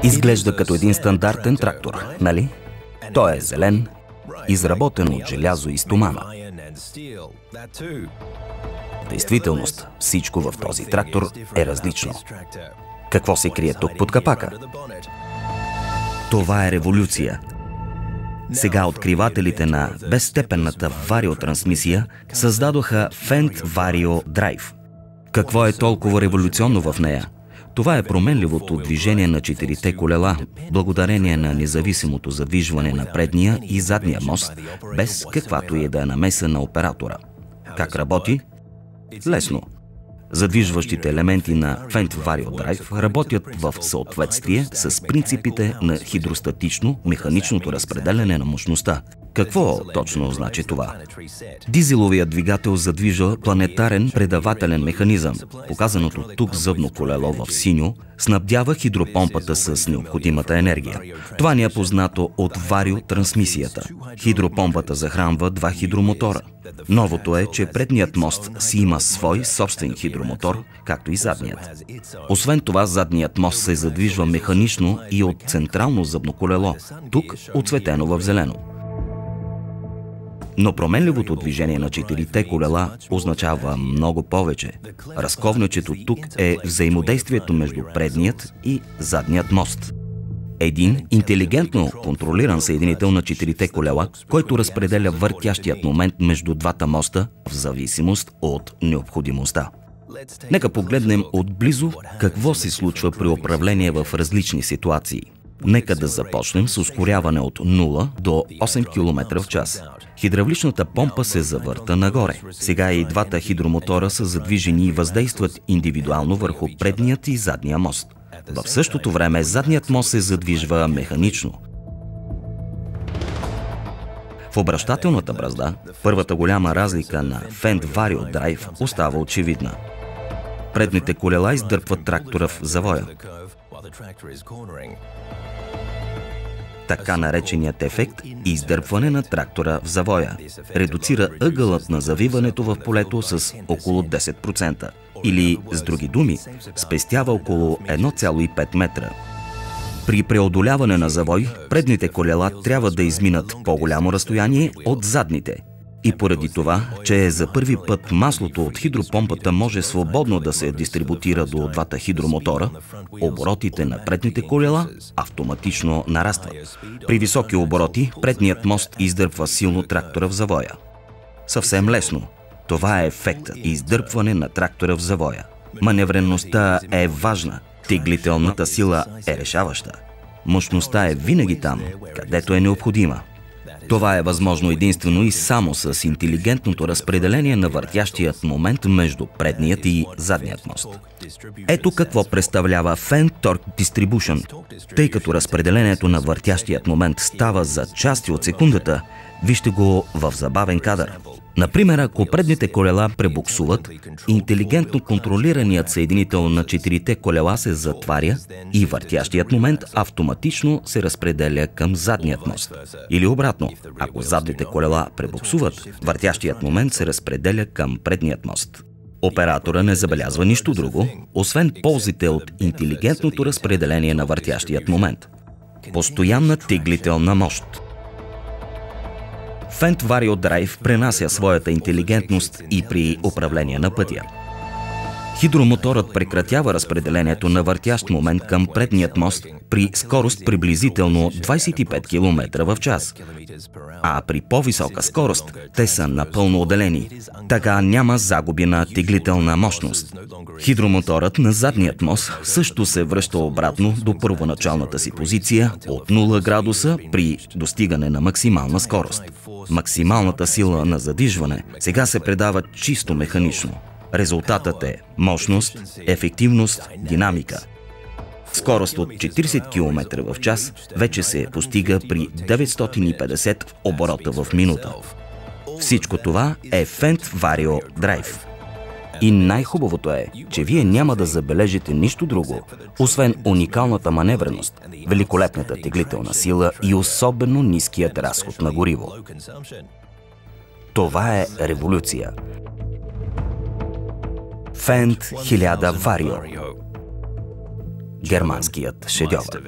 Изглежда като един стандартен трактор, нали? Той е зелен, изработен от желязо и стомана. В действителност, всичко в този трактор е различно. Какво се крие тук под капака? Това е революция. Сега откривателите на безстепенната вариотрансмисия създадоха Fendt Vario Drive. Какво е толкова революционно в нея? Това е променливото движение на четирите колела, благодарение на независимото задвижване на предния и задния мост, без каквато и да е намеса на оператора. Как работи? Лесно. Задвижващите елементи на Fendt Vario Drive работят в съответствие с принципите на хидростатично-механичното разпределяне на мощността. Какво точно значи това? Дизеловият двигател задвижва планетарен предавателен механизъм. Показаното тук зъбно колело в синьо снабдява хидропомпата с необходимата енергия. Това ни е познато от вариотрансмисията. Хидропомпата захранва два хидромотора. Новото е, че предният мост си има свой собствен хидромотор, както и задният. Освен това, задният мост се задвижва механично и от централно зъбно колело, тук отцветено в зелено. Но променливото движение на четирите колела означава много повече. Разковничето тук е взаимодействието между предният и задният мост. Един интелигентно контролиран съединител на четирите колела, който разпределя въртящият момент между двата моста в зависимост от необходимостта. Нека погледнем отблизо какво се случва при управление в различни ситуации. Нека да започнем с ускоряване от 0 до 8 км в час. Хидравличната помпа се завърта нагоре. Сега и двата хидромотора са задвижени и въздействат индивидуално върху предният и задния мост. В същото време задният мост се задвижва механично. В обращателната бразда, първата голяма разлика на Fendt Vario Drive остава очевидна. Предните колела издърпват трактора в завоя. Така нареченият ефект издърпване на трактора в завоя редуцира ъгълът на завиването в полето с около 10%. Или, с други думи, спестява около 1,5 метра. При преодоляване на завой, предните колела трябва да изминат по-голямо разстояние от задните. И поради това, че за първи път маслото от хидропомпата може свободно да се дистрибутира до двата хидромотора, оборотите на предните колела автоматично нарастват. При високи обороти, предният мост издърпва силно трактора в завоя. Съвсем лесно. Това е ефектът – издърпване на трактора в завоя. Маневренността е важна. Теглителната сила е решаваща. Мощността е винаги там, където е необходима. Това е възможно единствено и само с интелигентното разпределение на въртящият момент между предният и задният мост. Ето какво представлява Fendt Torque Distribution. Тъй като разпределението на въртящият момент става за части от секундата, вижте го в забавен кадър. Например, ако предните колела пребуксуват, интелигентно контролираният съединител на четирите колела се затваря и въртящият момент автоматично се разпределя към задният мост. Или обратно, ако задните колела пребуксуват, въртящият момент се разпределя към предният мост. Оператора не забелязва нищо друго, освен ползите от интелигентното разпределение на въртящият момент. Постоянна теглителна мощ. Fendt Vario Drive пренася своята интелигентност и при управление на пътя. Хидромоторът прекратява разпределението на въртящ момент към предният мост при скорост приблизително 25 км в час. А при по-висока скорост те са напълно отделени. Така няма загуби на теглителна мощност. Хидромоторът на задният мост също се връща обратно до първоначалната си позиция от 0 градуса при достигане на максимална скорост. Максималната сила на задвижване сега се предава чисто механично. Резултатът е мощност, ефективност, динамика. Скорост от 40 км в час вече се постига при 950 оборота в минута. Всичко това е Fendt Vario Drive. И най-хубавото е, че вие няма да забележите нищо друго, освен уникалната маневреност, великолепната теглителна сила и особено ниският разход на гориво. Това е революция. Fendt 1000 Vario. германският шедьовър.